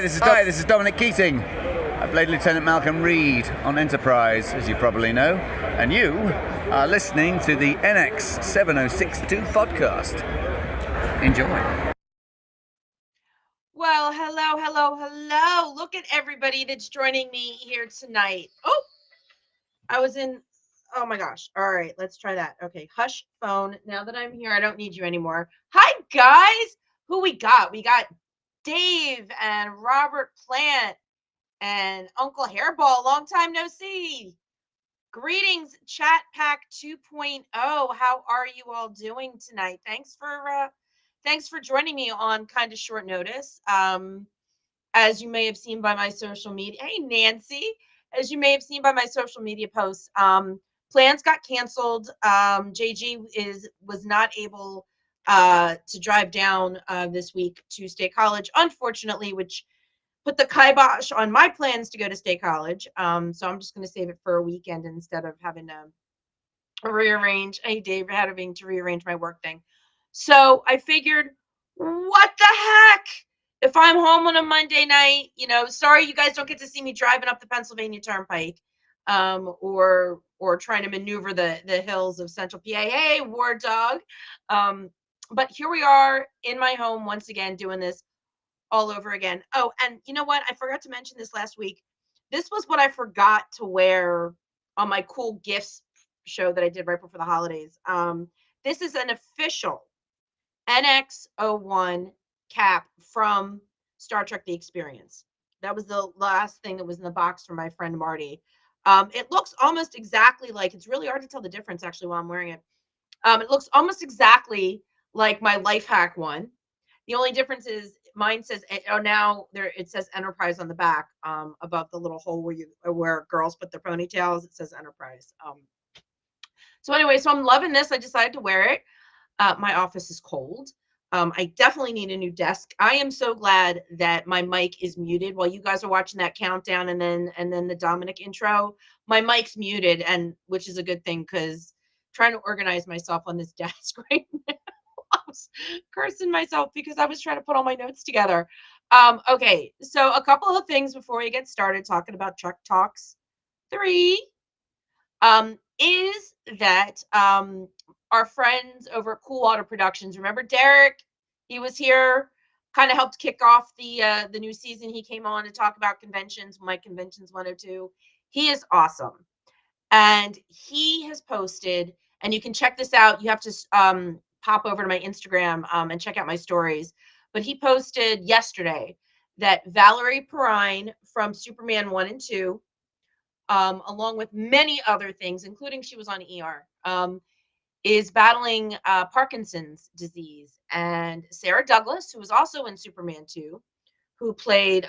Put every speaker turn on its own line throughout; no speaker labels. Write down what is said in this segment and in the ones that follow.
This is Dominic Keating. I played Lieutenant Malcolm Reed on Enterprise, as you probably know, and you are listening to the NX 7062 podcast. Enjoy.
Well, hello. Look at everybody that's joining me here tonight. Oh my gosh. All right, let's try that. Okay, hush phone. Now that I'm here, I don't need you anymore. Hi, guys. Who we got? We got Dave and Robert Plant and Uncle Hairball. Long time no see. Greetings, Chat Pack 2.0. How are you all doing tonight? Thanks for joining me on kind of short notice. As you may have seen by my social media. Hey, Nancy. As you may have seen by my social media posts, plans got canceled. JG was not able to drive down this week to State College, unfortunately, which put the kibosh on my plans to go to State College. So I'm just going to save it for a weekend instead of having to rearrange. Hey, Dave, having to rearrange my work thing. So I figured, what the heck? If I'm home on a Monday night, sorry you guys don't get to see me driving up the Pennsylvania Turnpike, or trying to maneuver the hills of Central PA. Hey, War Dog. But here we are in my home once again doing this all over again. Oh, and you know what? I forgot to mention this last week. This was what I forgot to wear on my cool gifts show that I did right before the holidays. This is an official NX-01 cap from Star Trek The Experience. That was the last thing that was in the box from my friend Marty. It looks almost exactly like, it's really hard to tell the difference actually while I'm wearing it. It looks almost exactly like my life hack one. The only difference is mine says, it says Enterprise on the back, above the little hole where girls put their ponytails. It says Enterprise. So anyway, so I'm loving this. I decided to wear it. My office is cold. I definitely need a new desk. I am so glad that my mic is muted while you guys are watching that countdown and then the Dominic intro. My mic's muted, and which is a good thing because trying to organize myself on this desk right now. I was cursing myself because I was trying to put all my notes together. Okay, so a couple of things before we get started talking about Truck Talks 3. Is that our friends over at Cool Water Productions. Remember Derek? He was here, kind of helped kick off the new season. He came on to talk about conventions, Mike Conventions 102. He is awesome. And he has posted, and you can check this out. You have to pop over to my Instagram and check out my stories. But he posted yesterday that Valerie Perrine from Superman 1 and 2, along with many other things, including she was on ER, is battling Parkinson's disease. And Sarah Douglas, who was also in Superman 2, who played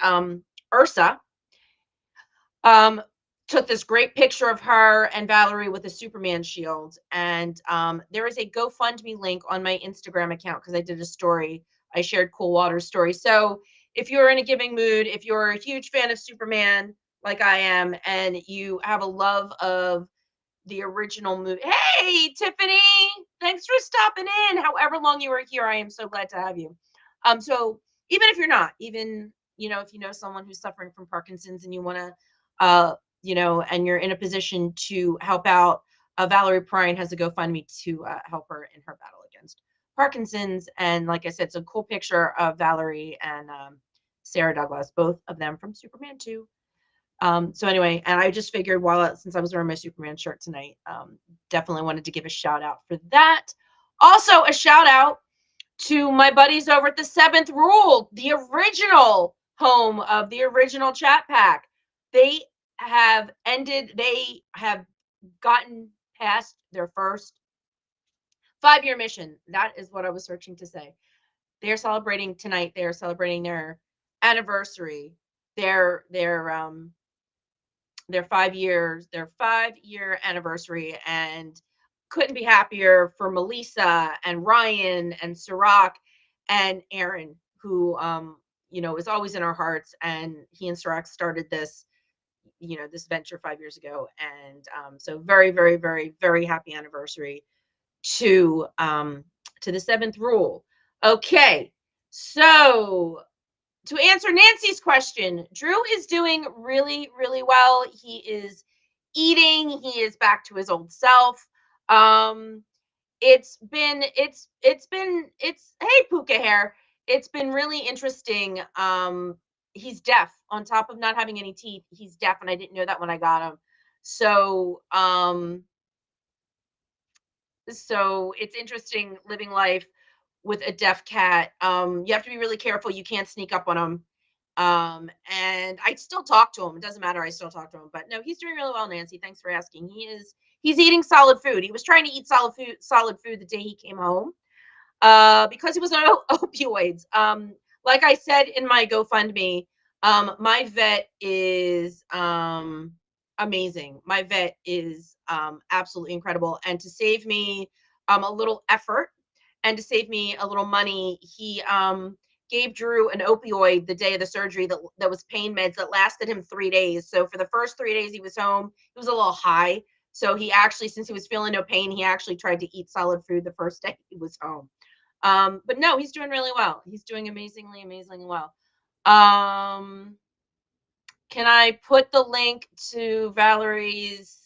Ursa, took this great picture of her and Valerie with a Superman shield. And there is a GoFundMe link on my Instagram account because I did a story. I shared Cool Water's story. So if you're in a giving mood, if you're a huge fan of Superman, like I am, and you have a love of the original movie. Hey, Tiffany, thanks for stopping in. However long you were here, I am so glad to have you. So even if you're not, even, if you know someone who's suffering from Parkinson's and you want to, and you're in a position to help out, Valerie Perrine has a GoFundMe to help her in her battle against Parkinson's. And like I said, it's a cool picture of Valerie and Sarah Douglas, both of them from Superman 2. So anyway, and I just figured since I was wearing my Superman shirt tonight, definitely wanted to give a shout out for that. Also a shout out to my buddies over at the Seventh Rule, the original home of the original Chat Pack. They have gotten past their first 5-year mission. That is what I was searching to say. They are celebrating tonight. They are celebrating their anniversary, their 5-year anniversary, and couldn't be happier for Melissa and Ryan and Sirach and Aaron, who is always in our hearts. And he and Sirach started this venture 5 years ago. And so very, very, very, very happy anniversary to the Seventh Rule. Okay, so to answer Nancy's question, Drew is doing really, really well. He is eating. He is back to his old self. Um, it's hey Puka hair. It's been really interesting. He's deaf. On top of not having any teeth, he's deaf, and I didn't know that when I got him. So so it's interesting living life with a deaf cat. You have to be really careful. You can't sneak up on him. And I still talk to him. It doesn't matter. I still talk to him. But no, he's doing really well, Nancy. Thanks for asking. He's eating solid food. He was trying to eat solid food the day he came home. Because he was on opioids. Like I said in my GoFundMe, my vet is amazing. My vet is absolutely incredible. And to save me a little effort and to save me a little money, he gave Drew an opioid the day of the surgery that was pain meds that lasted him 3 days. So for the first 3 days he was home, he was a little high. So he actually, since he was feeling no pain, he actually tried to eat solid food the first day he was home. But no, he's doing really well. He's doing amazingly, amazingly well. Can I put the link to Valerie's?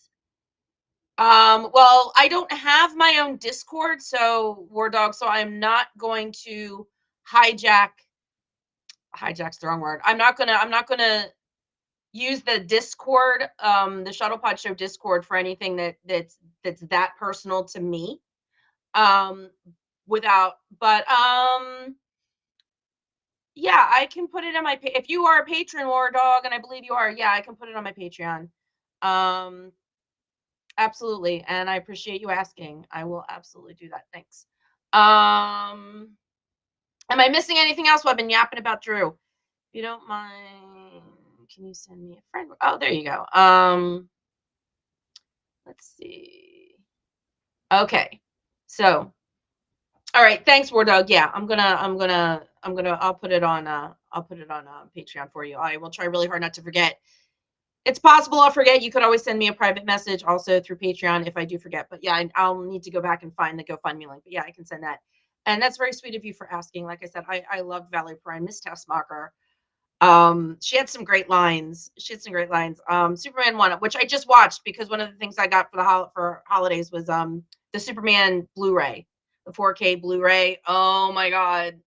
Well, I don't have my own Discord, so War Dog, so I'm not going to hijack's the wrong word. I'm not gonna use the Discord, the Shuttlepod Show Discord for anything that's that personal to me. Yeah, I can put it on my if you are a patron, War Dog, and I believe you are, yeah, I can put it on my Patreon. Absolutely, and I appreciate you asking. I will absolutely do that. Thanks. Am I missing anything else? Well, I've been yapping about Drew. If you don't mind, can you send me a friend? Oh, there you go. Let's see. Okay, so all right, thanks, War Dog. Yeah, I'll put it on Patreon for you. I will try really hard not to forget. It's possible I'll forget. You could always send me a private message also through Patreon if I do forget. But yeah, I'll need to go back and find the GoFundMe link. But yeah, I can send that. And that's very sweet of you for asking. Like I said, I loved Valerie Prime, Miss Tessmacher. She had some great lines. Superman 1, which I just watched because one of the things I got for holidays was the Superman Blu-ray, the 4K Blu-ray. Oh my god.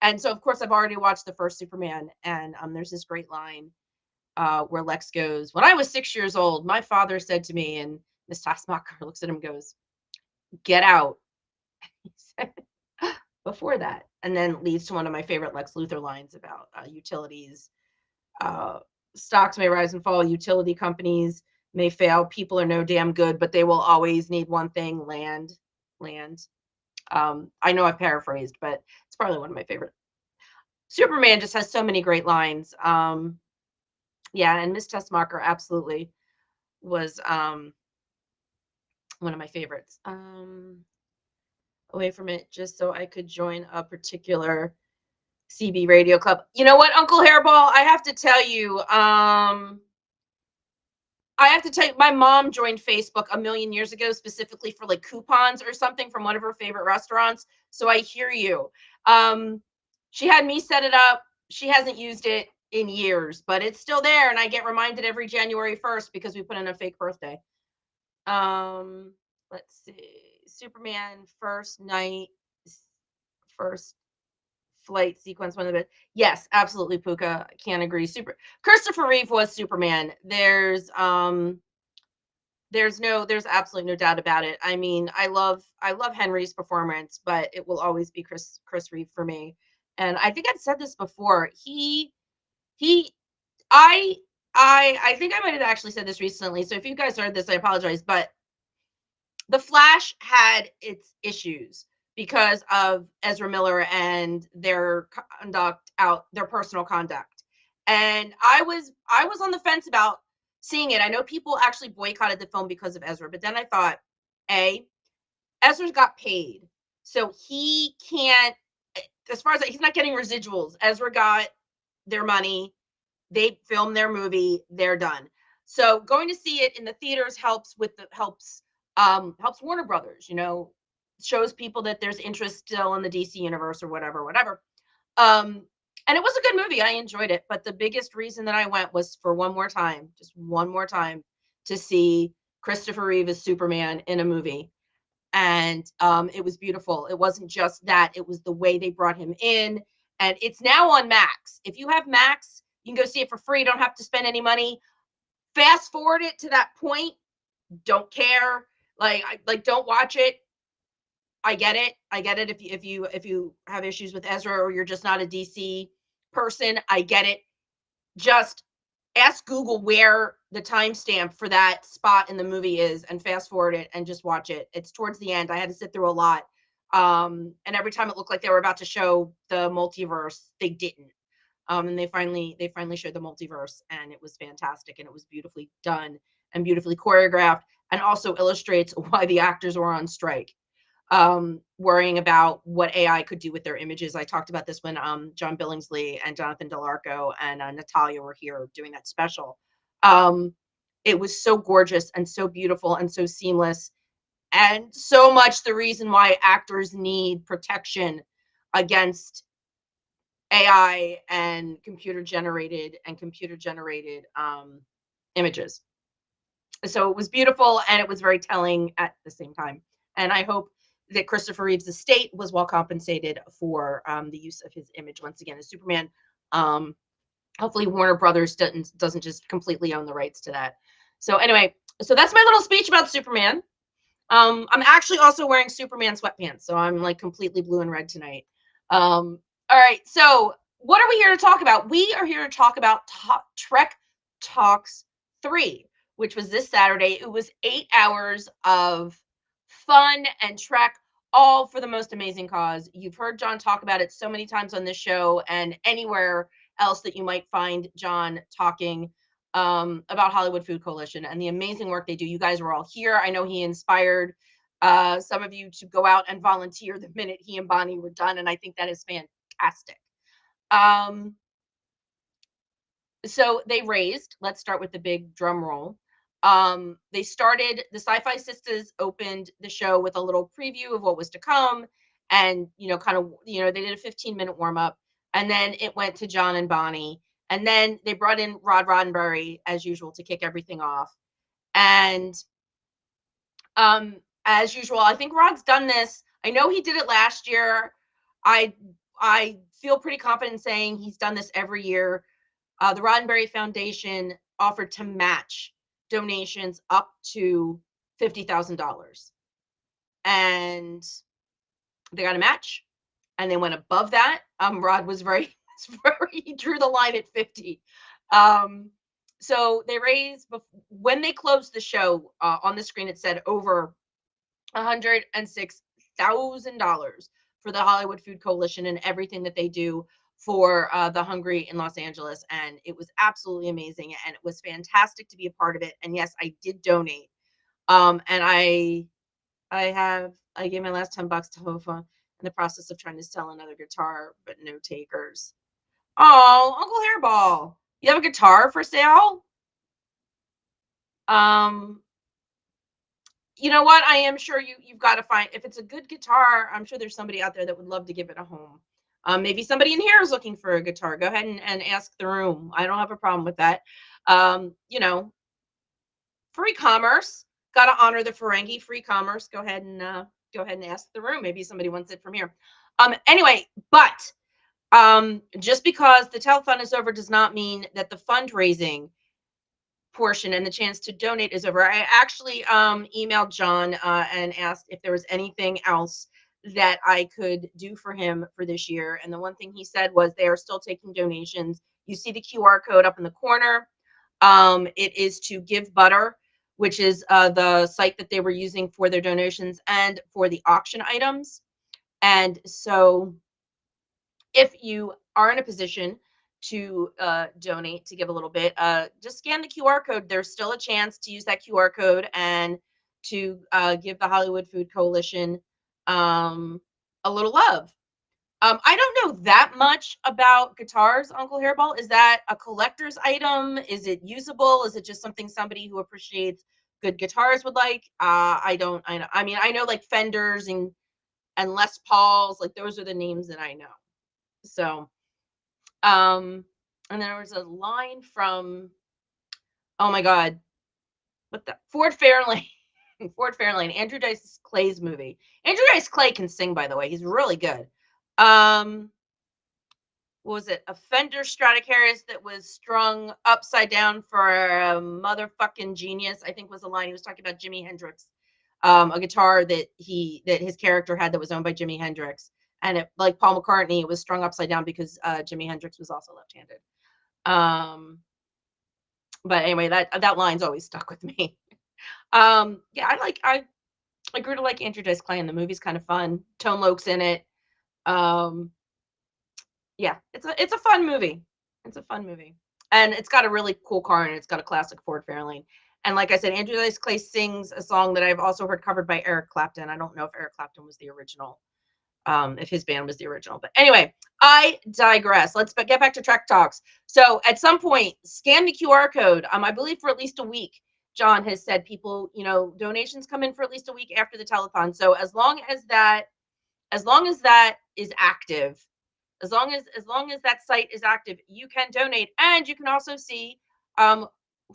And so of course I've already watched the first Superman, and there's this great line where Lex goes, "When I was 6 years old, my father said to me," and Miss Taskmacher looks at him and goes, "Get out." He said before that, and then leads to one of my favorite Lex Luthor lines about utilities. Stocks may rise and fall, utility companies may fail, people are no damn good, but they will always need one thing: land. I know I paraphrased, but it's probably one of my favorite. Superman just has so many great lines. Yeah, and Miss Tessmacher absolutely was one of my favorites. Away from it just so I could join a particular CB radio club. You know what, Uncle Hairball, I have to tell you, my mom joined Facebook a million years ago specifically for like coupons or something from one of her favorite restaurants. So I hear you. She had me set it up. She hasn't used it in years, but it's still there, and I get reminded every January 1st because we put in a fake birthday. Let's see. Superman first flight sequence, one of the yes, absolutely, Puka. Can't agree. Christopher Reeve was Superman. There's absolutely no doubt about it. I mean, I love Henry's performance, but it will always be Chris Reeve for me. And I think I've said this before. I think I might have actually said this recently. So if you guys heard this, I apologize. But The Flash had its issues because of Ezra Miller and their personal conduct. And I was on the fence about seeing it. I know people actually boycotted the film because of Ezra, but then I thought, Ezra's got paid, so he can't. As far as he's not getting residuals, Ezra got their money. They filmed their movie. They're done. So going to see it in the theaters helps Warner Brothers. Shows people that there's interest still in the DC universe or whatever. And it was a good movie. I enjoyed it. But the biggest reason that I went was for one more time, just one more time, to see Christopher Reeve as Superman in a movie. And it was beautiful. It wasn't just that, it was the way they brought him in. And it's now on Max. If you have Max, you can go see it for free. You don't have to spend any money. Fast forward it to that point. Don't care. Like don't watch it. I get it. I get it. If you have issues with Ezra, or you're just not a DC person, I get it. Just ask Google where the timestamp for that spot in the movie is, and fast forward it and just watch it. It's towards the end. I had to sit through a lot. And every time it looked like they were about to show the multiverse, they didn't. And they finally showed the multiverse, and it was fantastic, and it was beautifully done and beautifully choreographed, and also illustrates why the actors were on strike, worrying about what AI could do with their images. I talked about this when John Billingsley and Jonathan Del Arco and Natalia were here doing that special. It was so gorgeous and so beautiful and so seamless, and so much the reason why actors need protection against AI and computer generated images. So it was beautiful, and it was very telling at the same time. And I hope that Christopher Reeve's estate was well compensated for the use of his image once again as Superman. Hopefully Warner Brothers doesn't just completely own the rights to that. So anyway, so that's my little speech about Superman. I'm actually also wearing Superman sweatpants, so I'm like completely blue and red tonight. All right, so what are we here to talk about? We are here to talk about Trek Talks 3, which was this Saturday. It was 8 hours of fun and Trek, all for the most amazing cause. You've heard John talk about it so many times on this show and anywhere else that you might find John talking about Hollywood Food Coalition and the amazing work they do. You guys were all here. I know he inspired some of you to go out and volunteer the minute he and Bonnie were done, and I think that is fantastic. So they raised, let's start with the big drum roll. The Sci-Fi Sisters opened the show with a little preview of what was to come, and they did a 15-minute warm-up, and then it went to John and Bonnie, and then they brought in Rod Roddenberry as usual to kick everything off. And as usual, I think Rod's done this. I know he did it last year. I feel pretty confident in saying he's done this every year. The Roddenberry Foundation offered to match donations up to $50,000, and they got a match, and they went above that. Rod was he drew the line at 50. So they raised, when they closed the show, on the screen it said over $106,000 for the Hollywood Food Coalition and everything that they do for the hungry in Los Angeles. And it was absolutely amazing, and it was fantastic to be a part of it. And yes, I did donate. And I gave my last $10 to Hofa in the process of trying to sell another guitar, but no takers. Oh, Uncle Hairball, you have a guitar for sale? You know what? I am sure you've got to find, if it's a good guitar, I'm sure there's somebody out there that would love to give it a home. Maybe somebody in here is looking for a guitar. Go ahead and ask the room. I don't have a problem with that. Free commerce. Got to honor the Ferengi. Free commerce. Go ahead and ask the room. Maybe somebody wants it from here. Anyway, but just because the telethon is over does not mean that the fundraising portion and the chance to donate is over. I actually emailed John and asked if there was anything else that I could do for him for this year. And the one thing he said was they are still taking donations. You see the QR code up in the corner. It is to Give Butter, which is the site that they were using for their donations and for the auction items. And so if you are in a position to donate, to give a little bit, just scan the QR code. There's still a chance to use that QR code and to give the Hollywood Food Coalition a little love. I don't know that much about guitars, Uncle Hairball. Is that a collector's item? Is it usable? Is it just something somebody who appreciates good guitars would like? I know like Fenders and Les Pauls, like those are the names that I know. So And there was a line from, oh my God, what the Ford Fairlane. Ford Fairlane, Andrew Dice Clay's movie. Andrew Dice Clay can sing, by the way. He's really good. What was it? A Fender Stradivarius that was strung upside down for a motherfucking genius, I think was the line. He was talking about Jimi Hendrix. A guitar that his character had that was owned by Jimi Hendrix. And it, like Paul McCartney, it was strung upside down because Jimi Hendrix was also left-handed. But anyway, that line's always stuck with me. Yeah, I grew to like Andrew Dice Clay, and the movie's kind of fun. Tone Loc's in it. Yeah, it's a fun movie. It's a fun movie, and it's got a really cool car, and it's got a classic Ford Fairlane. And like I said, Andrew Dice Clay sings a song that I've also heard covered by Eric Clapton. I don't know if Eric Clapton was the original, if his band was the original. But anyway, I digress. Let's get back to Trek Talks. So at some point, scan the QR code. I believe for at least a week. John has said people, donations come in for at least a week after the telethon. So as long as that is active, as long as that site is active, you can donate, and you can also see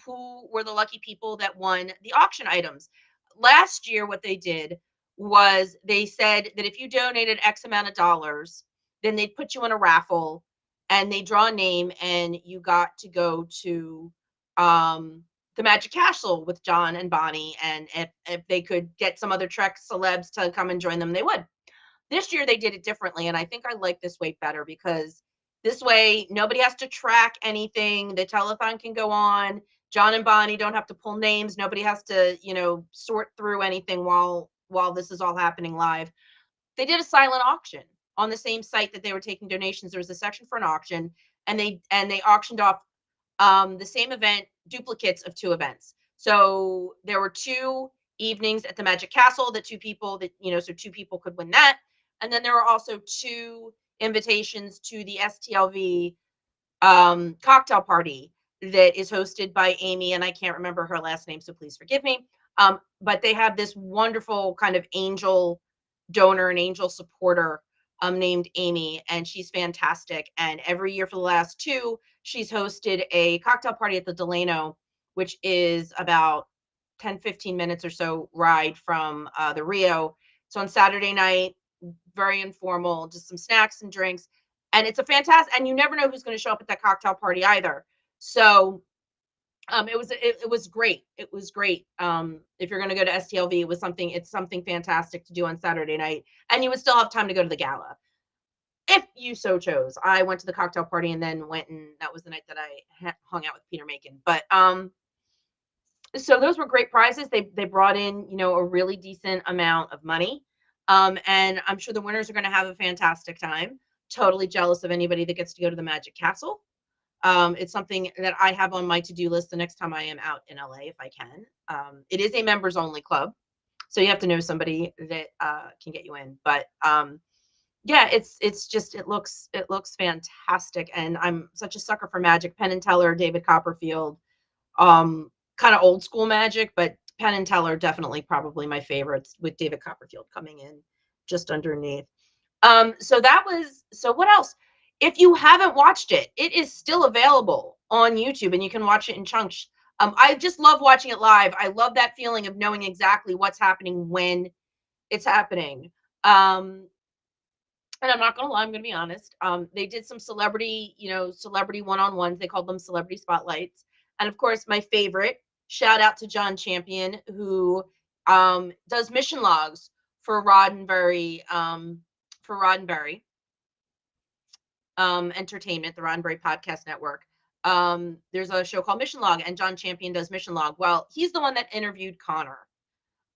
who were the lucky people that won the auction items. Last year, what they did was they said that if you donated X amount of dollars, then they'd put you in a raffle, and they draw a name, and you got to go to the Magic Castle with John and Bonnie, and if they could get some other Trek celebs to come and join them, they would. This year they did it differently, and I think I like this way better because this way nobody has to track anything. The telethon can go on. John and Bonnie don't have to pull names. Nobody has to, sort through anything while this is all happening live. They did a silent auction on the same site that they were taking donations. There was a section for an auction, and they auctioned off the same event, duplicates of 2 events. So there were 2 evenings at the Magic Castle that 2 people so 2 people could win that. And then there were also 2 invitations to the STLV cocktail party that is hosted by Amy, and I can't remember her last name, so please forgive me. But they have this wonderful kind of angel donor and angel supporter named Amy, and she's fantastic. And every year for the last 2, she's hosted a cocktail party at the Delano, which is about 10-15 minutes or so ride from the Rio. So on Saturday night, very informal, just some snacks and drinks. And it's a fantastic, and you never know who's going to show up at that cocktail party either. So it was great. It was great. If you're going to go to STLV, it's something fantastic to do on Saturday night, and you would still have time to go to the gala if you so chose. I went to the cocktail party and then went, and that was the night that I hung out with Peter Macon. But so those were great prizes. They brought in, a really decent amount of money. And I'm sure the winners are going to have a fantastic time. Totally jealous of anybody that gets to go to the Magic Castle. It's something that I have on my to-do list the next time I am out in LA, if I can. It is a members only club, so you have to know somebody that can get you in. But yeah, it looks fantastic, and I'm such a sucker for Magic. Penn and Teller, David Copperfield, kind of old school Magic, but Penn and Teller definitely probably my favorites, with David Copperfield coming in just underneath. So what else? If you haven't watched it, it is still available on YouTube, and you can watch it in chunks. I just love watching it live. I love that feeling of knowing exactly what's happening when it's happening. And I'm not gonna lie, I'm gonna be honest. They did some celebrity one-on-ones. They called them celebrity spotlights. And of course, my favorite, shout out to John Champion, who does mission logs for Roddenberry Entertainment, the Roddenberry Podcast Network. There's a show called Mission Log, and John Champion does Mission Log. Well, he's the one that interviewed Connor.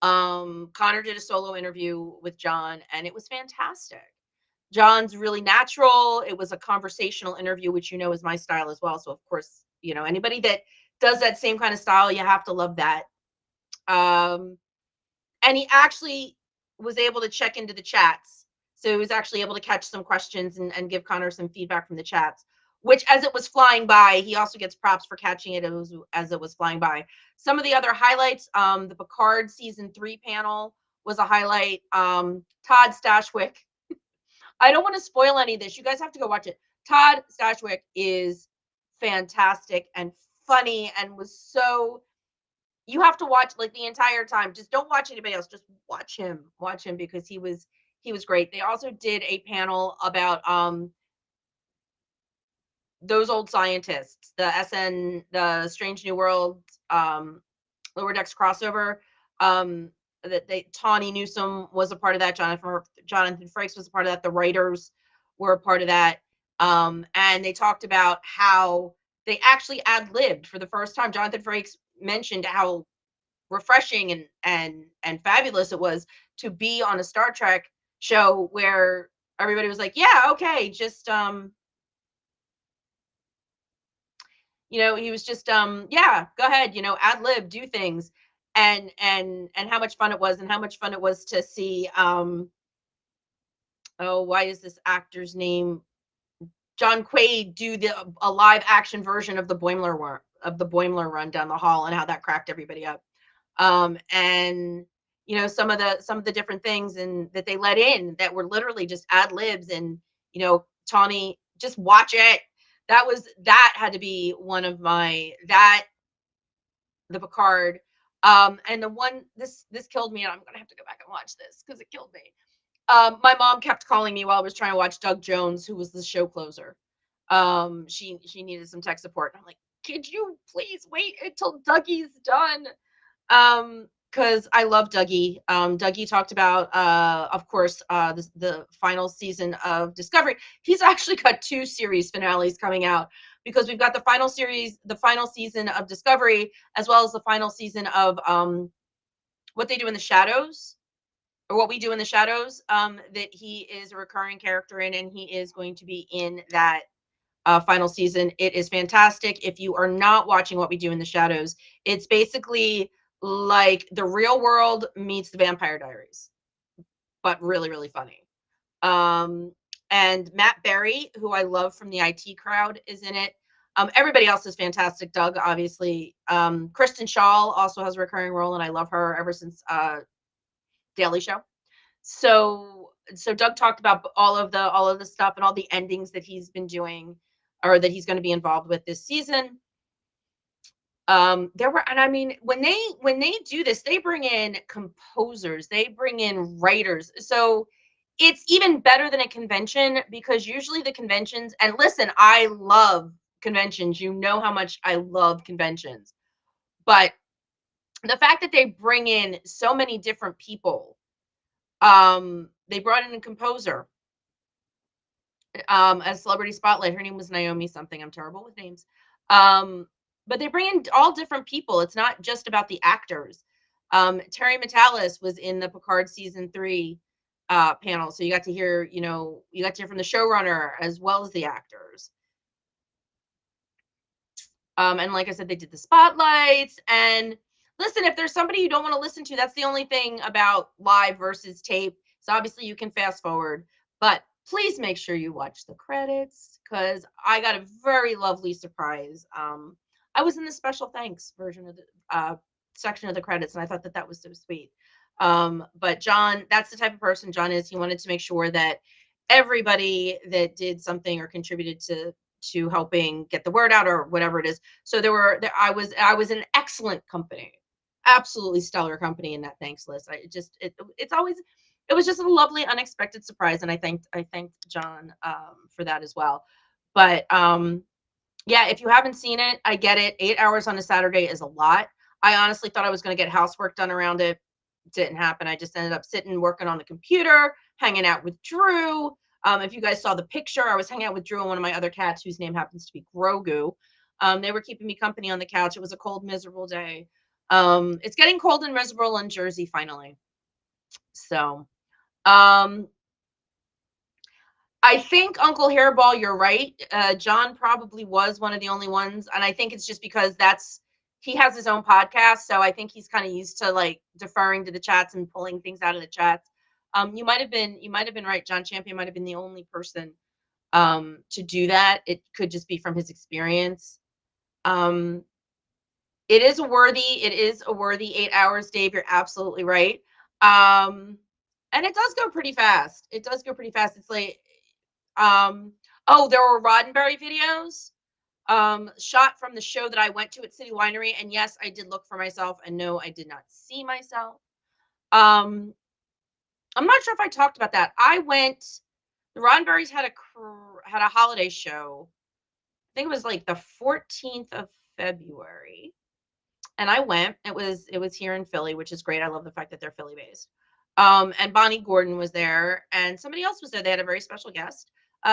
Connor did a solo interview with John, and it was fantastic. John's really natural. It was a conversational interview, which is my style as well. So of course, anybody that does that same kind of style, you have to love that. And he actually was able to check into the chats. So he was actually able to catch some questions and give Connor some feedback from the chats, which, as it was flying by, he also gets props for catching it as it was flying by. Some of the other highlights, the Picard season 3 panel was a highlight. Todd Stashwick. I don't want to spoil any of this. You guys have to go watch it. Todd Stashwick is fantastic and funny and was so. You have to watch like the entire time. Just don't watch anybody else. Just watch him. Watch him because he was great. They also did a panel about those old scientists, the Strange New World Lower Decks crossover. That Tawny Newsome was a part of that. Jonathan Frakes was a part of that. The writers were a part of that. And they talked about how they actually ad-libbed for the first time. Jonathan Frakes mentioned how refreshing and fabulous it was to be on a Star Trek show where everybody was like, yeah, okay, just he was just yeah, go ahead, ad lib, do things. And how much fun it was, and how much fun it was to see oh, why is this actor's name, John Quaid, do a live action version of the Boimler run down the hall, and how that cracked everybody up. And some of the different things and that they let in that were literally just ad libs. And Tawny, just watch it. That had to be one of the Picard. And the one, this killed me, and I'm gonna have to go back and watch this because it killed me. My mom kept calling me while I was trying to watch Doug Jones, who was the show closer. She needed some tech support, and I'm like, could you please wait until Dougie's done? Because I love Dougie. Dougie talked about, of course, the final season of Discovery. He's actually got 2 series finales coming out, because we've got the final season of Discovery, as well as the final season of What They Do in the Shadows, or What We Do in the Shadows, that he is a recurring character in, and he is going to be in that final season. It is fantastic. If you are not watching What We Do in the Shadows, it's basically like The Real World meets The Vampire Diaries, but really, really funny. And Matt Berry, who I love from the IT Crowd, is in it. Everybody else is fantastic. Doug, obviously. Kristen Shaw also has a recurring role, and I love her ever since Daily Show. So Doug talked about all of the stuff and all the endings that he's been doing, or that he's going to be involved with this season. There were, and I mean, when they do this, they bring in composers, they bring in writers. So it's even better than a convention, because usually the conventions, and listen, I love conventions. You know how much I love conventions. But the fact that they bring in so many different people, they brought in a composer as Celebrity Spotlight. Her name was Naomi something. I'm terrible with names. But they bring in all different people. It's not just about the actors. Terry Matalas was in the Picard season 3 panel, so you got to hear from the showrunner as well as the actors. And like I said, they did the spotlights. And listen, if there's somebody you don't want to listen to, that's the only thing about live versus tape. So obviously you can fast forward, but please make sure you watch the credits, because I got a very lovely surprise. I was in the special thanks version of the section of the credits, and I thought that was so sweet. But John, that's the type of person John is. He wanted to make sure that everybody that did something or contributed to helping get the word out, or whatever it is. So I was an excellent company, absolutely stellar company in that thanks list. It was just a lovely, unexpected surprise, and I thanked John for that as well. But yeah, if you haven't seen it, I get it. 8 hours on a Saturday is a lot. I honestly thought I was going to get housework done around it. Didn't happen. I just ended up sitting, working on the computer, hanging out with Drew. If you guys saw the picture, I was hanging out with Drew and one of my other cats, whose name happens to be Grogu. They were keeping me company on the couch. It was a cold, miserable day. It's getting cold and miserable in Jersey finally. So, I think Uncle Hairball, you're right. John probably was one of the only ones, and I think it's just because he has his own podcast, so I think he's kind of used to like deferring to the chats and pulling things out of the chats. You might have been right. John Champion might have been the only person to do that. It could just be from his experience. It is a worthy 8 hours, Dave. You're absolutely right. And it does go pretty fast. It's like Oh, there were Roddenberry videos shot from the show that I went to at City Winery. And yes, I did look for myself, and no, I did not see myself. Um, I'm not sure if I talked about that. I went. The Roddenberrys had a holiday show. I think it was like the 14th of February, and I went. It was here in Philly, which is great. I love the fact that they're Philly based. And Bonnie Gordon was there, and somebody else was there. They had a very special guest.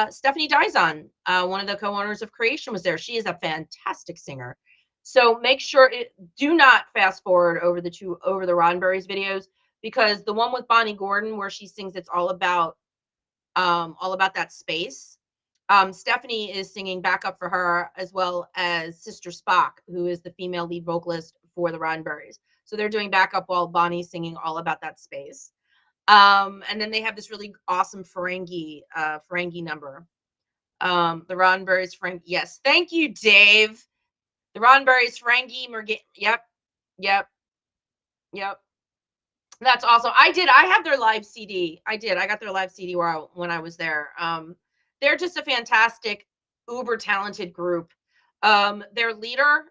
Stephanie Dizon, one of the co-owners of Creation, was there. She is a fantastic singer. So make sure do not fast forward over the Roddenberry's videos, because the one with Bonnie Gordon where she sings "It's All About that space." Stephanie is singing backup for her, as well as Sister Spock, who is the female lead vocalist for the Roddenberrys. So they're doing backup while Bonnie's singing "All About That Space." And then they have this really awesome Ferengi number. The Roddenberrys Ferengi. Yes, thank you, Dave. The Roddenberrys Ferengi. Yep. That's awesome. I have their live CD. I got their live CD when I was there. They're just a fantastic, uber talented group. Their leader,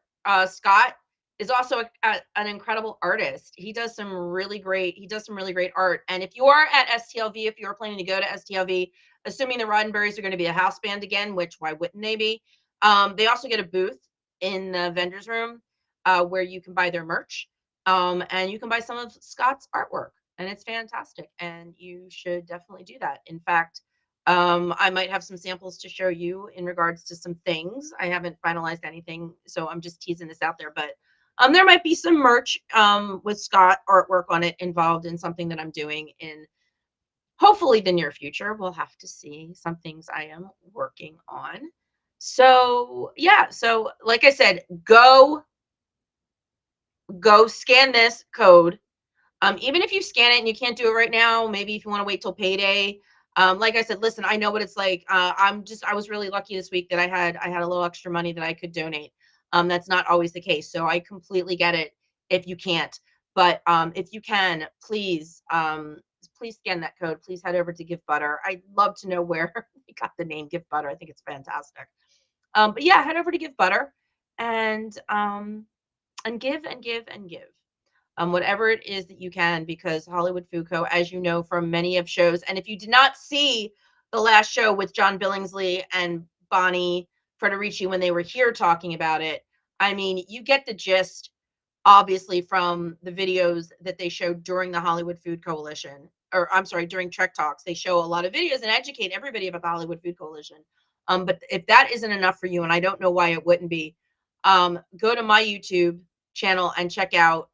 Scott, is also an incredible artist. He does some really great art. And if you are at STLV, if you're planning to go to STLV, assuming the Roddenberrys are going to be a house band again, which why wouldn't they be? They also get a booth in the vendor's room where you can buy their merch. And you can buy some of Scott's artwork, and it's fantastic. And you should definitely do that. In fact, I might have some samples to show you in regards to some things. I haven't finalized anything, so I'm just teasing this out there. But there might be some merch with Scott artwork on it involved in something that I'm doing in hopefully the near future. We'll have to see. Some things I am working on. So yeah, so like I said, go scan this code. Even if you scan it and you can't do it right now, maybe if you want to wait till payday. Like I said, listen, I know what it's like. I was really lucky this week that I had a little extra money that I could donate. That's not always the case. So I completely get it if you can't. But if you can, please scan that code. Please head over to Give Butter. I'd love to know where we got the name Give Butter. I think it's fantastic. But yeah, head over to Give Butter and give and give and give. Whatever it is that you can, because Hollywood Food Co., as you know from many of shows, and if you did not see the last show with John Billingsley and Bonnie Frederici when they were here talking about it, I mean, you get the gist, obviously, from the videos that they showed during the Hollywood Food Coalition, or I'm sorry, during Trek Talks. They show a lot of videos and educate everybody about the Hollywood Food Coalition. But if that isn't enough for you, and I don't know why it wouldn't be, go to my YouTube channel and check out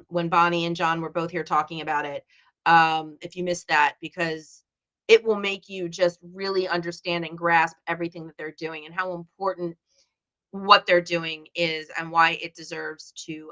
when Bonnie and John were both here talking about it. If you missed that, because it will make you just really understand and grasp everything that they're doing and how important what they're doing is, and why it deserves to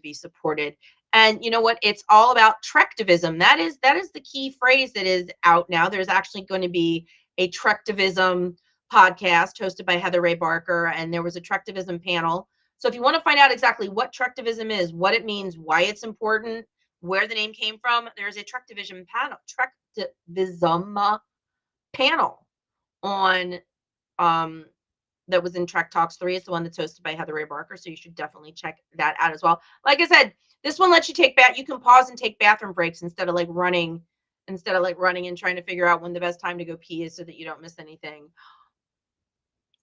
be supported. And you know what? It's all about Trektivism. That is the key phrase that is out now. There's actually going to be a Trektivism podcast hosted by Heather Ray Barker, and there was a Trektivism panel. So if you want to find out exactly what Trektivism is, what it means, why it's important, where the name came from, there's a Trektivism panel on that was in Trek Talks 3. It's the one that's hosted by Heather Ray Barker, so you should definitely check that out as well. Like I said, this one lets you you can pause and take bathroom breaks instead of running and trying to figure out when the best time to go pee is so that you don't miss anything.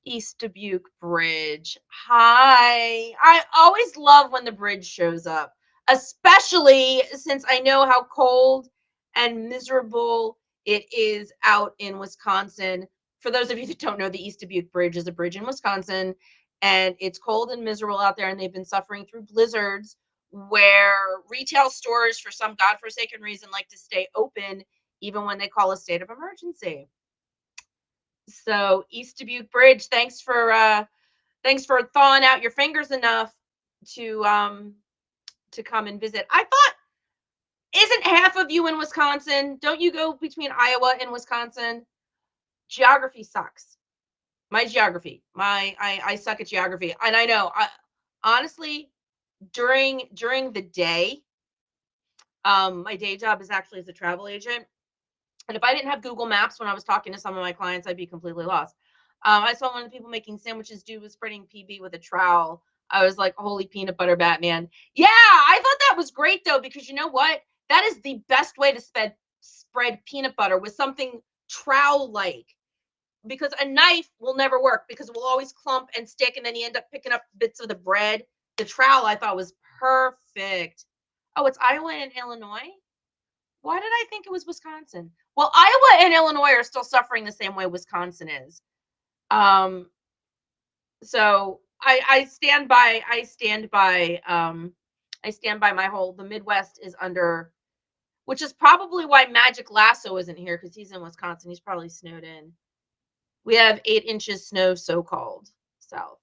East Dubuque Bridge. Hi. I always love when the bridge shows up, especially since I know how cold and miserable it is out in Wisconsin. For those of you that don't know, the East Dubuque Bridge is a bridge in Wisconsin, and it's cold and miserable out there, and they've been suffering through blizzards where retail stores, for some godforsaken reason, like to stay open even when they call a state of emergency. So East Dubuque Bridge, thanks for thawing out your fingers enough to come and visit. I thought, isn't half of you in Wisconsin? Don't you go between Iowa and Wisconsin? Geography sucks. My geography. I suck at geography. And I know, honestly, during the day, my day job is actually as a travel agent. And if I didn't have Google Maps when I was talking to some of my clients, I'd be completely lost. I saw one of the people making sandwiches. Dude was spreading PB with a trowel. I was like, holy peanut butter Batman. Yeah, I thought that was great though, because you know what? That is the best way to spread peanut butter with something trowel-like. Because a knife will never work because it will always clump and stick, and then you end up picking up bits of the bread. The trowel I thought was perfect. Oh, it's Iowa and Illinois? Why did I think it was Wisconsin? Well, Iowa and Illinois are still suffering the same way Wisconsin is. So I stand by my whole, the Midwest is under, which is probably why Magic Lasso isn't here, because he's in Wisconsin. He's probably snowed in. We have 8 inches snow, so-called south.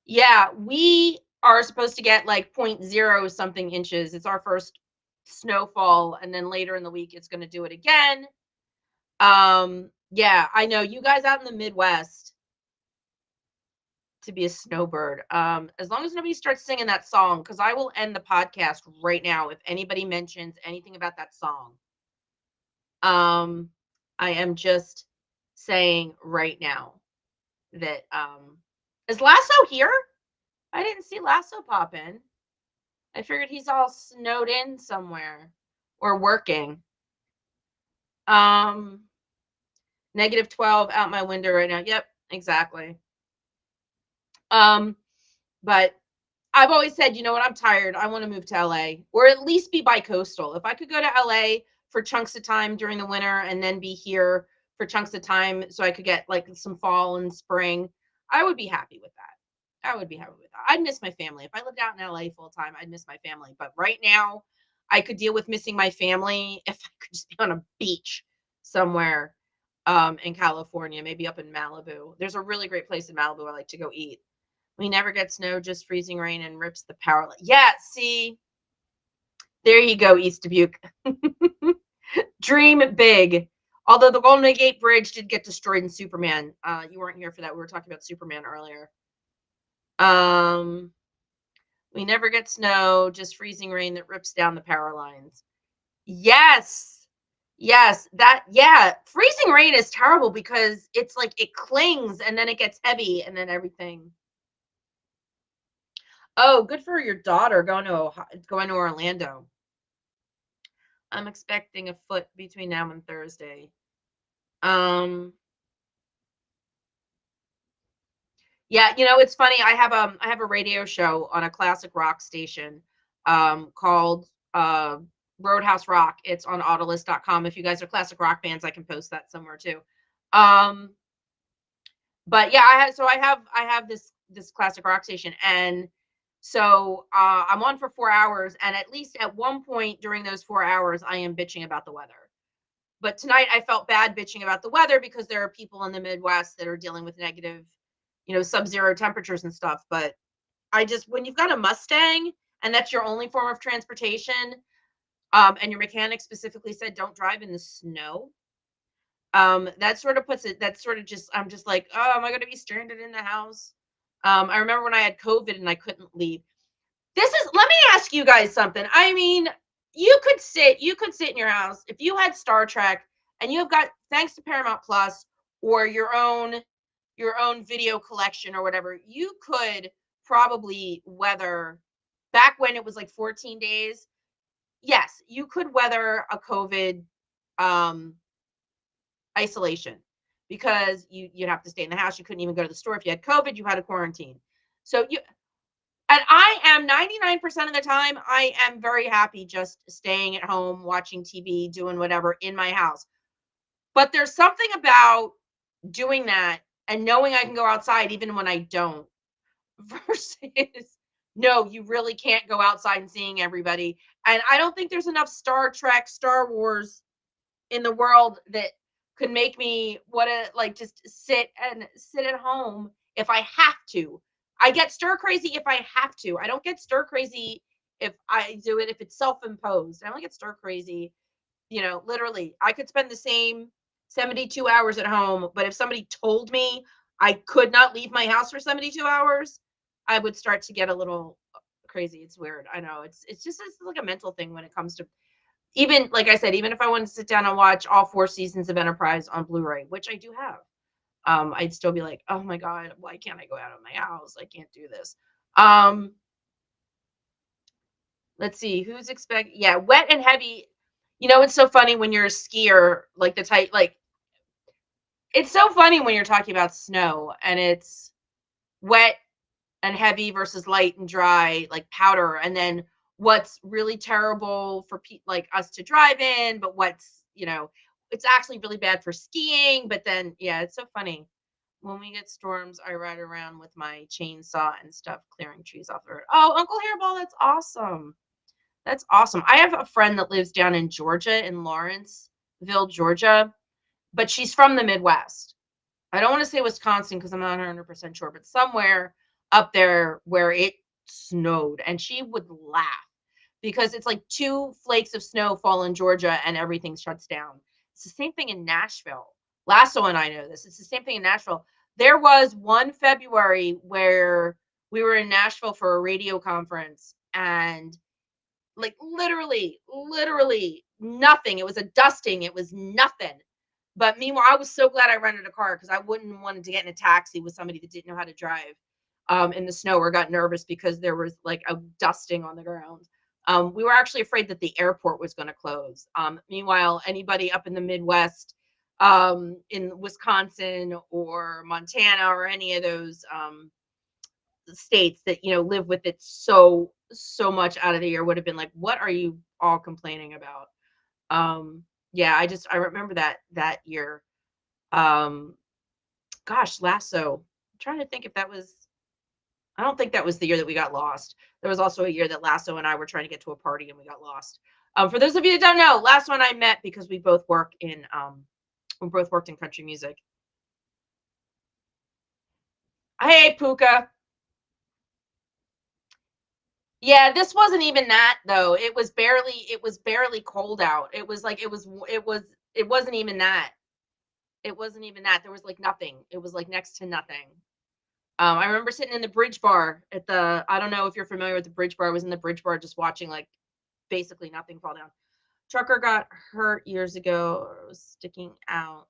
Yeah, we are supposed to get like 0.0 something inches. It's our first snowfall, and then later in the week it's going to do it again. Yeah, I know you guys out in the Midwest to be a snowbird. As long as nobody starts singing that song, because I will end the podcast right now if anybody mentions anything about that song. I am just saying right now that is Lasso here? I didn't see Lasso pop in. I figured he's all snowed in somewhere or working. -12 out my window right now. Yep, exactly. But I've always said, you know what, I'm tired. I want to move to LA, or at least be bi-coastal. If I could go to LA for chunks of time during the winter and then be here for chunks of time so I could get like some fall and spring, I would be happy with that. I would be happy with that. I'd miss my family. If I lived out in LA full time, I'd miss my family. But right now, I could deal with missing my family if I could just be on a beach somewhere in California, maybe up in Malibu. There's a really great place in Malibu I like to go eat. We never get snow, just freezing rain and rips the power. Yeah, see, there you go, East Dubuque. Dream big. Although the Golden Gate Bridge did get destroyed in Superman. You weren't here for that. We were talking about Superman earlier. We never get snow, just freezing rain that rips down the power lines. Yes. Yes, freezing rain is terrible because it's like it clings and then it gets heavy and then everything. Oh, good for your daughter going to Orlando. I'm expecting a foot between now and Thursday. Yeah, you know, it's funny. I have a radio show on a classic rock station called Roadhouse Rock. It's on Autolist.com. If you guys are classic rock fans, I can post that somewhere too. But yeah, I have this classic rock station, and so I'm on for 4 hours, and at least at one point during those 4 hours, I am bitching about the weather. But tonight I felt bad bitching about the weather because there are people in the Midwest that are dealing with negative, sub-zero temperatures and stuff. But when you've got a Mustang and that's your only form of transportation, and your mechanic specifically said don't drive in the snow, that sort of puts it, I'm just like, oh, am I going to be stranded in the house? I remember when I had COVID and I couldn't leave. Let me ask you guys something. I mean, you could sit in your house if you had Star Trek and you have got, thanks to Paramount Plus or your own video collection or whatever, you could probably weather, back when it was like 14 days. Yes, you could weather a COVID isolation because you'd have to stay in the house. You couldn't even go to the store. If you had COVID, you had to quarantine. And I am 99% of the time, I am very happy just staying at home, watching TV, doing whatever in my house. But there's something about doing that and knowing I can go outside even when I don't, versus no, you really can't go outside and seeing everybody. And I don't think there's enough Star Trek, Star Wars in the world that could make me want to like just sit at home if I have to. I get stir crazy if I have to. I don't get stir crazy if I do it, if it's self-imposed. I only get stir crazy, literally. I could spend the same 72 hours at home, but if somebody told me I could not leave my house for 72 hours, I would start to get a little crazy. It's weird. I know. It's like a mental thing when it comes to even like I said, even if I wanted to sit down and watch all 4 seasons of Enterprise on Blu-ray, which I do have, I'd still be like, oh my God, why can't I go out of my house? I can't do this. Let's see, yeah, wet and heavy. You know, it's so funny when you're a skier, like the type, like it's so funny when you're talking about snow and it's wet and heavy versus light and dry, like powder, and then what's really terrible for like us to drive in, but what's, it's actually really bad for skiing. But then, yeah, it's so funny. When we get storms, I ride around with my chainsaw and stuff, clearing trees off the road. Oh, Uncle Hairball, that's awesome. That's awesome. I have a friend that lives down in Georgia, in Lawrenceville, Georgia, but she's from the Midwest. I don't want to say Wisconsin because I'm not 100% sure, but somewhere up there where it snowed, and she would laugh because it's like 2 flakes of snow fall in Georgia and everything shuts down. It's the same thing in Nashville. Lasso and I know this. It's the same thing in Nashville. There was one February where we were in Nashville for a radio conference, and like literally nothing. It was a dusting. It was nothing. But meanwhile, I was so glad I rented a car because I wouldn't want to get in a taxi with somebody that didn't know how to drive in the snow, or got nervous because there was like a dusting on the ground. We were actually afraid that the airport was going to close. Meanwhile, anybody up in the Midwest, in Wisconsin or Montana or any of those states that live with it so much out of the year would have been like, what are you all complaining about? Yeah, I remember that year. Gosh, Lasso. I'm trying to think if that was. I don't think that was the year that we got lost. There was also a year that Lasso and I were trying to get to a party and we got lost. For those of you that don't know, Lasso and I met because we both worked in country music. Hey, Puka. Yeah, this wasn't even that though. It was barely cold out. It was like it wasn't even that. It wasn't even that. There was like nothing. It was like next to nothing. I remember sitting in the Bridge Bar I don't know if you're familiar with the Bridge Bar. I was in the Bridge Bar just watching like basically nothing fall down. Trucker got hurt years ago, or was sticking out.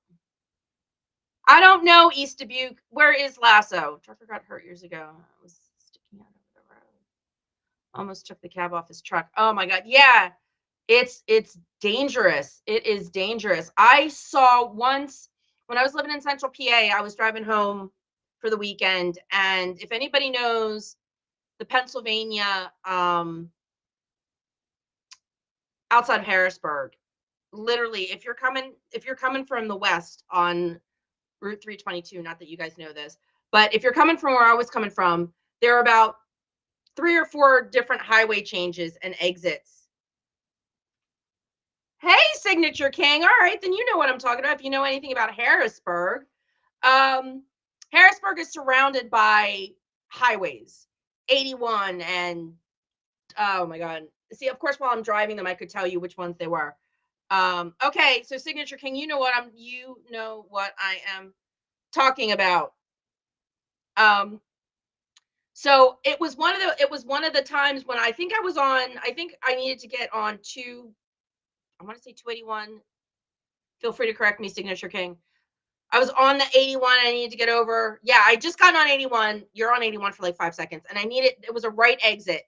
I don't know, East Dubuque. Where is Lasso? Trucker got hurt years ago. It was sticking out over the road. Almost took the cab off his truck. Oh my God. Yeah. It's dangerous. It is dangerous. I saw once when I was living in Central PA, I was driving home for the weekend. And if anybody knows the Pennsylvania, outside of Harrisburg, literally, if you're coming from the west on Route 322, not that you guys know this, but if you're coming from where I was coming from, there are about 3 or 4 different highway changes and exits. Hey, Signature King. All right, then you know what I'm talking about if you know anything about Harrisburg. Harrisburg is surrounded by highways, 81 and oh my God. See, of course, while I'm driving them, I could tell you which ones they were. Okay, so Signature King, you know what I am talking about. So it was one of the times when I think I needed to get on I want to say 281. Feel free to correct me, Signature King. I was on the 81. I needed to get over. Yeah, I just got on 81. You're on 81 for like 5 seconds. And it was a right exit.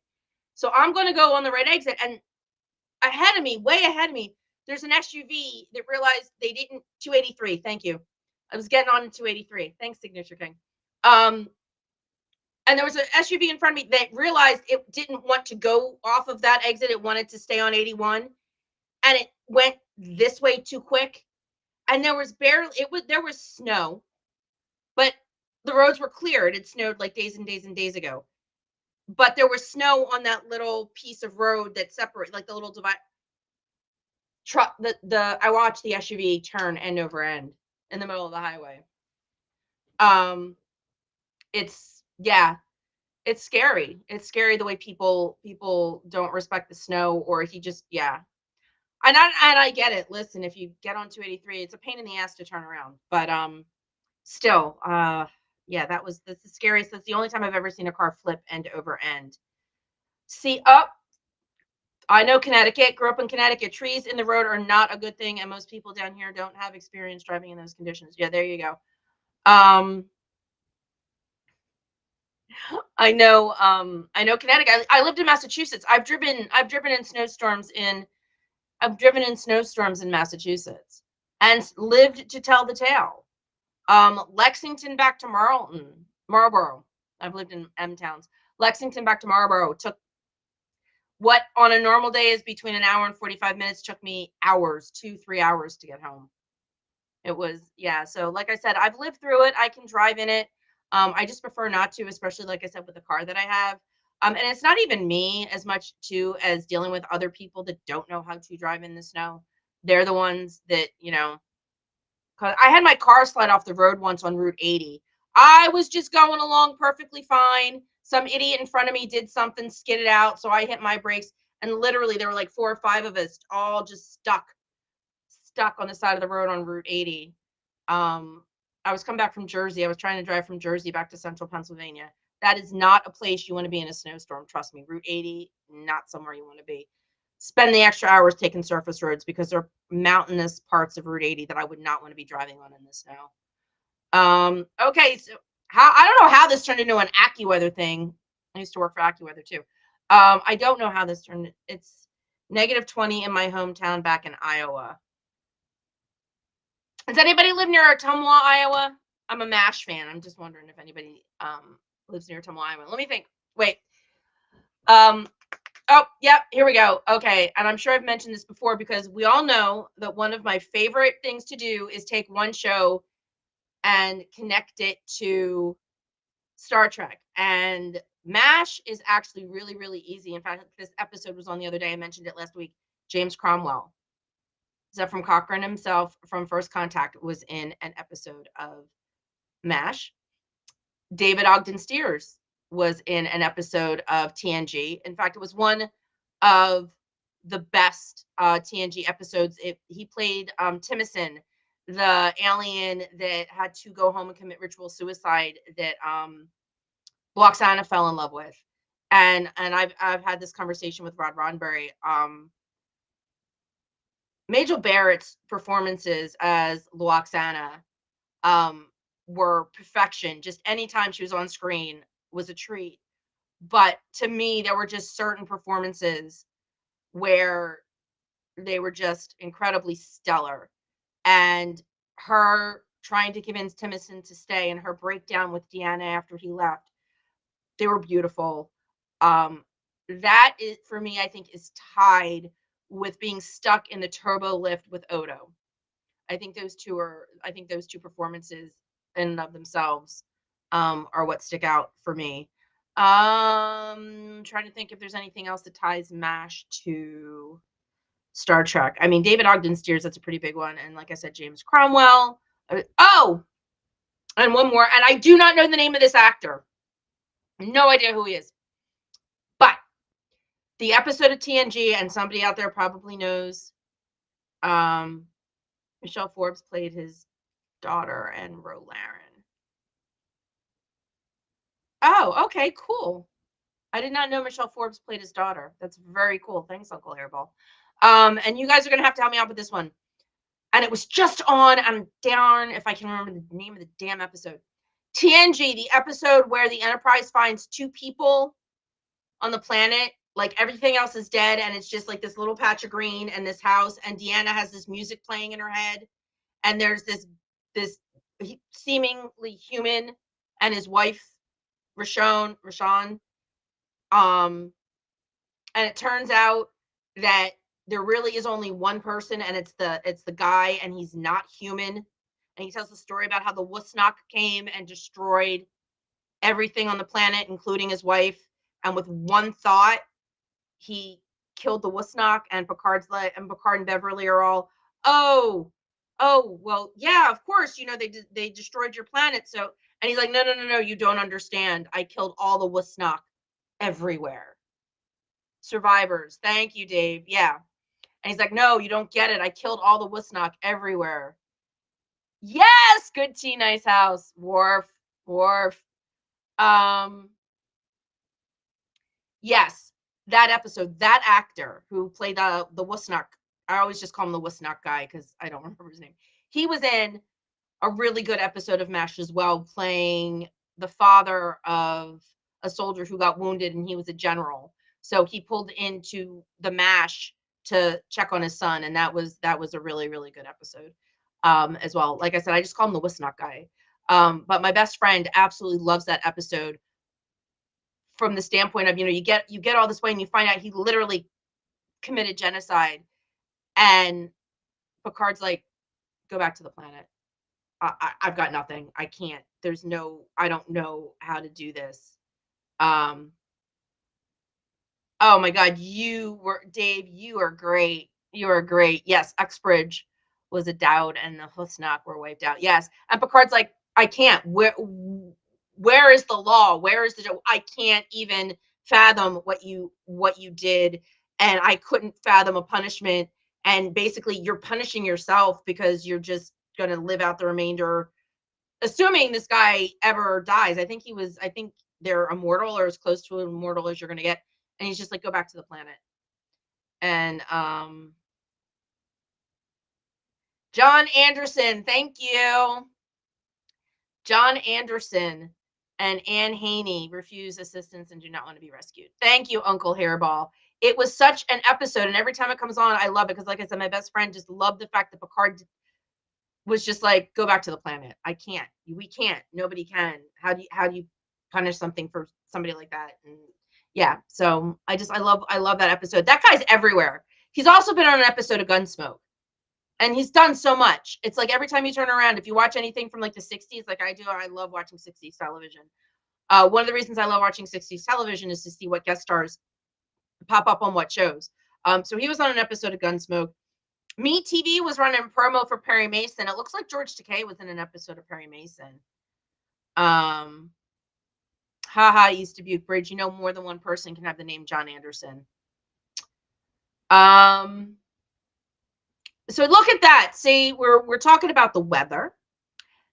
So I'm going to go on the right exit. And way ahead of me, there's an SUV that realized they didn't, 283. Thank you. I was getting on 283. Thanks, Signature King. And there was an SUV in front of me that realized it didn't want to go off of that exit. It wanted to stay on 81. And it went this way too quick. And there was snow, but the roads were clear. It had snowed like days and days and days ago. But there was snow on that little piece of road that separates, like the little divide. I watched the SUV turn end over end in the middle of the highway. It's scary. It's scary the way people don't respect the snow, or if you just, yeah. And I get it. Listen, if you get on 283, it's a pain in the ass to turn around. But still, yeah, that's the scariest. That's the only time I've ever seen a car flip end over end. See, I know Connecticut, grew up in Connecticut. Trees in the road are not a good thing, and most people down here don't have experience driving in those conditions. Yeah, there you go. I know Connecticut. I lived in Massachusetts. I've driven in snowstorms in Massachusetts and lived to tell the tale. Lexington back to Marlborough. I've lived in M towns. Lexington back to Marlborough took what on a normal day is between an hour and 45 minutes, took me hours, 2-3 hours to get home. It was, yeah. So like I said, I've lived through it. I can drive in it. I just prefer not to, especially like I said, with the car that I have. And it's not even me as much too as dealing with other people that don't know how to drive in the snow. They're the ones that, cause I had my car slide off the road once on Route 80. I was just going along perfectly fine. Some idiot in front of me did something, skidded out. So I hit my brakes, and literally there were like 4 or 5 of us all just stuck on the side of the road on Route 80. I was coming back from Jersey. I was trying to drive from Jersey back to central Pennsylvania. That is not a place you want to be in a snowstorm. Trust me. Route 80, not somewhere you want to be. Spend the extra hours taking surface roads because there are mountainous parts of Route 80 that I would not want to be driving on in the snow. Okay, so I don't know how this turned into an AccuWeather thing. I used to work for AccuWeather too. I don't know how this turned. It's -20 in my hometown back in Iowa. Does anybody live near Ottumwa, Iowa? I'm a MASH fan. I'm just wondering if anybody lives near Ottumwa, Iowa. Let me think. Wait. Oh, yep, here we go. Okay, and I'm sure I've mentioned this before because we all know that one of my favorite things to do is take one show and connect it to Star Trek. And MASH is actually really, really easy. In fact, this episode was on the other day. I mentioned it last week. James Cromwell, Zefram Cochrane himself from First Contact, was in an episode of MASH. David Ogden Stiers was in an episode of TNG. In fact, it was one of the best TNG episodes. He played Timicin, the alien that had to go home and commit ritual suicide that Lwaxana fell in love with. And I've had this conversation with Rod Roddenberry. Majel Barrett's performances as Lwaxana were perfection. Just anytime she was on screen was a treat. But to me, there were just certain performances where they were just incredibly stellar. And her trying to convince Timicin to stay and her breakdown with Deanna after he left, they were beautiful. That is, for me, I think is tied with being stuck in the turbo lift with Odo. I think those two performances in and of themselves are what stick out for me. Trying to think if there's anything else that ties MASH to Star Trek. I mean, David Ogden Stiers, that's a pretty big one. And like I said, James Cromwell. Oh, and one more. And I do not know the name of this actor. No idea who he is. But the episode of TNG, and somebody out there probably knows, Michelle Forbes played his daughter and Rolaren. Oh, okay, cool. I did not know Michelle Forbes played his daughter. That's very cool. Thanks, Uncle Hairball. And you guys are gonna have to help me out with this one. And it was just on, I'm darn if I can remember the name of the damn episode. TNG, the episode where the Enterprise finds 2 people on the planet, like everything else is dead, and it's just like this little patch of green and this house, and Deanna has this music playing in her head, and there's this seemingly human and his wife, Rashawn, and it turns out that there really is only one person, and it's the guy, and he's not human. And he tells the story about how the Wusnok came and destroyed everything on the planet, including his wife. And with one thought, he killed the Wusnok, and Picard and Beverly are all, oh, well, yeah, of course, they destroyed your planet. So, and he's like, no, you don't understand. I killed all the Wusnok everywhere. Survivors. Thank you, Dave. Yeah. And he's like, no, you don't get it. I killed all the Wusnok everywhere. Yes, good tea, nice house. Worf. Yes. that episode, that actor who played the Wusnok, I always just call him the Wusnok guy because I don't remember his name. He was in a really good episode of MASH as well, playing the father of a soldier who got wounded, and he was a general. So he pulled into the MASH to check on his son, and that was a really, really good episode as well. Like I said, I just call him the Wusnok guy. But my best friend absolutely loves that episode from the standpoint of, you get all this way and you find out he literally committed genocide, and Picard's like, go back to the planet. I've got nothing. I can't. I don't know how to do this. Oh my God, Dave, you are great. You are great. Yes, Uxbridge was a Dowd and the Husnak were wiped out. Yes. And Picard's like, I can't. Where is the law? Where is I can't even fathom what you did. And I couldn't fathom a punishment. And basically you're punishing yourself because you're just going to live out the remainder, assuming this guy ever dies. I think they're immortal or as close to immortal as you're going to get. And he's just like, go back to the planet. And John Anderson, thank you. John Anderson and Anne Haney refuse assistance and do not want to be rescued. Thank you, Uncle Hairball. It was such an episode, and every time it comes on, I love it because, like I said, my best friend just loved the fact that Picard was just like, go back to the planet. I can't. We can't. Nobody can. How do you punish something for somebody like that? And yeah, so I love that episode. That guy's everywhere. He's also been on an episode of Gunsmoke. And he's done so much. It's like every time you turn around, if you watch anything from like the 60s, like I do, I love watching 60s television. One of the reasons I love watching 60s television is to see what guest stars pop up on what shows. So he was on an episode of Gunsmoke. MeTV was running promo for Perry Mason. It looks like George Takei was in an episode of Perry Mason. Haha, East Dubuque Bridge. You know, more than one person can have the name John Anderson. So look at that. See, we're talking about the weather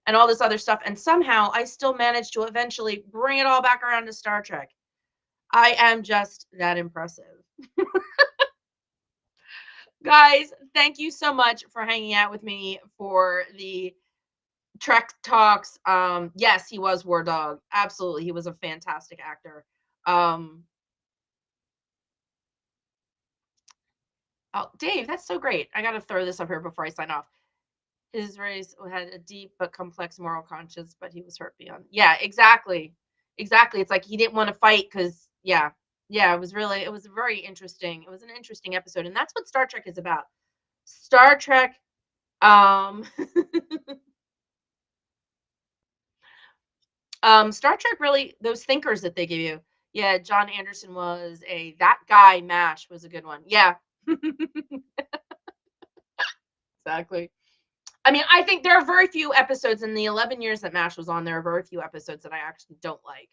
and all this other stuff, and somehow I still managed to eventually bring it all back around to Star Trek. I am just that impressive. Guys, thank you so much for hanging out with me for the Trek Talks. Yes, he was War Dog. Absolutely. He was a fantastic actor. Oh, Dave, that's so great. I got to throw this up here before I sign off. His race had a deep but complex moral conscience, but he was hurt beyond. Yeah, exactly. Exactly. It's like he didn't want to fight because, yeah, it was very interesting. It was an interesting episode. And that's what Star Trek is about. Star Trek, Star Trek really, those thinkers that they give you. Yeah, John Anderson was that guy, MASH was a good one. Yeah. Exactly. I mean, I think there are very few episodes in the 11 years that MASH was on. There are very few episodes that I actually don't like.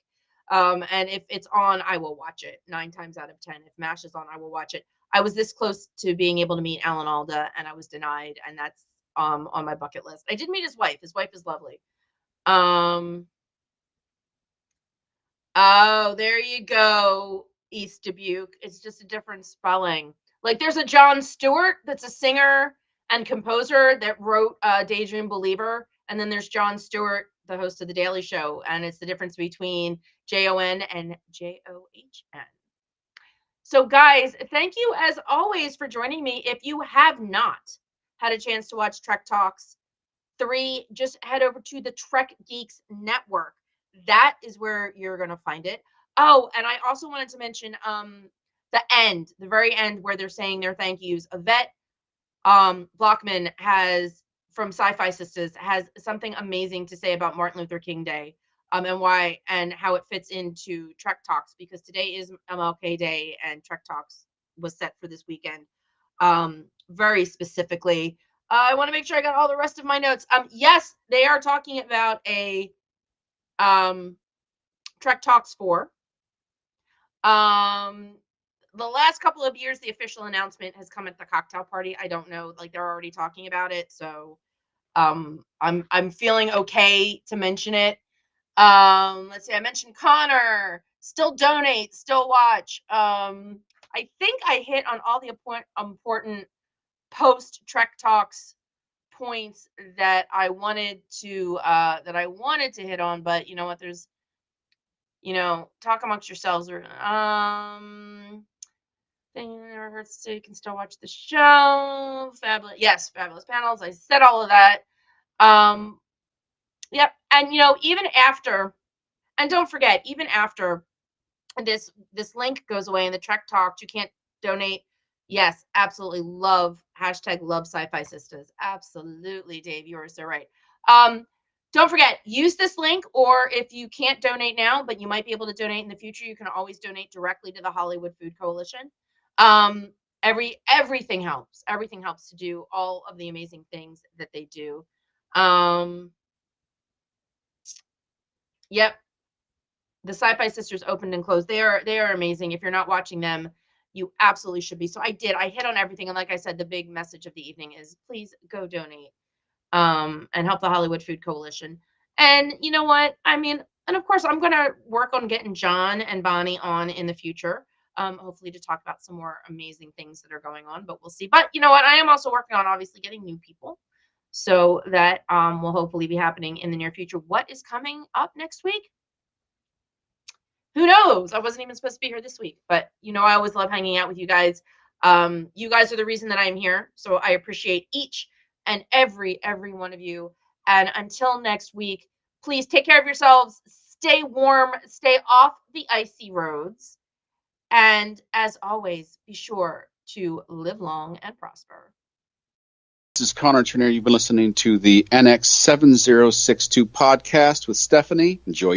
And if it's on, I will watch it 9 times out of 10. If MASH is on, I will watch it. I was this close to being able to meet Alan Alda, and I was denied, and that's on my bucket list. I did meet his wife. His wife is lovely. Oh, there you go, East Dubuque. It's just a different spelling. Like there's a Jon Stewart that's a singer and composer that wrote Daydream Believer. And then there's Jon Stewart, the host of The Daily Show. And it's the difference between Jon and John. So guys, thank you as always for joining me. If you have not had a chance to watch Trek Talks 3, just head over to the Trek Geeks Network. That is where you're going to find it. Oh, and I also wanted to mention the very end where they're saying their thank yous. Yvette Blockman from Sci-Fi Sisters has something amazing to say about Martin Luther King Day and why and how it fits into Trek Talks, because today is MLK Day and Trek Talks was set for this weekend very specifically. I want to make sure I got all the rest of my notes. Yes, they are talking about a Trek Talks 4. The last couple of years, the official announcement has come at the cocktail party. I don't know, like they're already talking about it, so I'm feeling okay to mention it. Let's see, I mentioned Connor. Still donate, still watch. I think I hit on all the important post Trek Talks points that I wanted to hit on, but you know what? There's, talk amongst yourselves, or thing that never hurts, so you can still watch the show. Fabulous panels. I said all of that. Yep. And even after, and don't forget, even after this link goes away in the Trek Talk, you can't donate. Yes, absolutely love #sci-fi sisters. Absolutely, Dave, you are so right. Don't forget, use this link, or if you can't donate now, but you might be able to donate in the future, you can always donate directly to the Hollywood Food Coalition. Everything helps. Everything helps to do all of the amazing things that they do. Yep. The Sci-Fi Sisters opened and closed. They are amazing. If you're not watching them, you absolutely should be. So I hit on everything. And like I said, the big message of the evening is please go donate and help the Hollywood Food Coalition. And you know what? I mean, and of course, I'm going to work on getting John and Bonnie on in the future, hopefully to talk about some more amazing things that are going on, but we'll see. But you know what? I am also working on obviously getting new people. So that will hopefully be happening in the near future. What is coming up next week? Who knows? I wasn't even supposed to be here this week, but I always love hanging out with you guys. You guys are the reason that I'm here. So I appreciate each and every one of you. And until next week, please take care of yourselves. Stay warm, stay off the icy roads. And as always, be sure to live long and prosper.
This is Connor Turner. You've been listening to the NX7062 podcast with Stephanie. Enjoy your